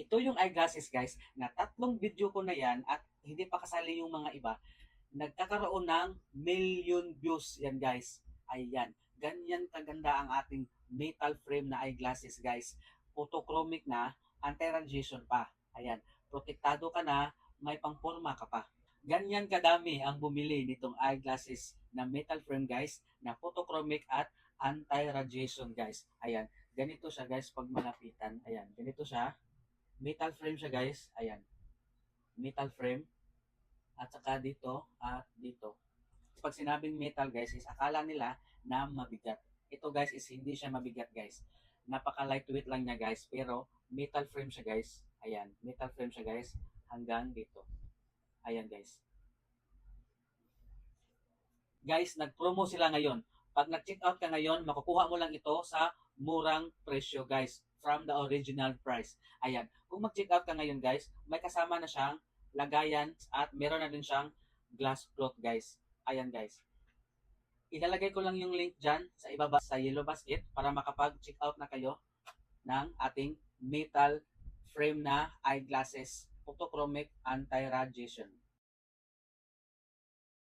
Ito yung eyeglasses guys, na tatlong video ko na yan at hindi pa kasali yung mga iba. Nagkakaroon ng million views yan guys. Ayan, ganyan kaganda ang ating metal frame na eyeglasses guys. Photochromic na, anti-radiation pa. Ayan, protektado ka na, may pangporma ka pa. Ganyan kadami ang bumili nitong eyeglasses na metal frame guys, na photochromic at anti-radiation guys. Ayan, ganito siya guys pag malapitan. Ayan, ganito siya. Metal frame siya guys. Ayan, metal frame. At saka dito at dito. Pag sinabing metal guys is akala nila na mabigat. Ito guys is hindi siya mabigat guys. Napaka lightweight lang niya guys. Pero metal frame siya guys. Ayan, metal frame siya guys. Hanggang dito. Ayan guys. Guys, nag-promo sila ngayon. Pag nag-check out ka ngayon, makukuha mo lang ito sa murang presyo guys. From the original price. Ayan. Kung mag-check out ka ngayon guys, may kasama na siyang lagayan at meron na din siyang glass cloth guys. Ayan guys. Ilalagay ko lang yung link dyan sa ibaba sa yellow basket para makapag-check out na kayo ng ating metal frame na eyeglasses photochromic anti-radiation.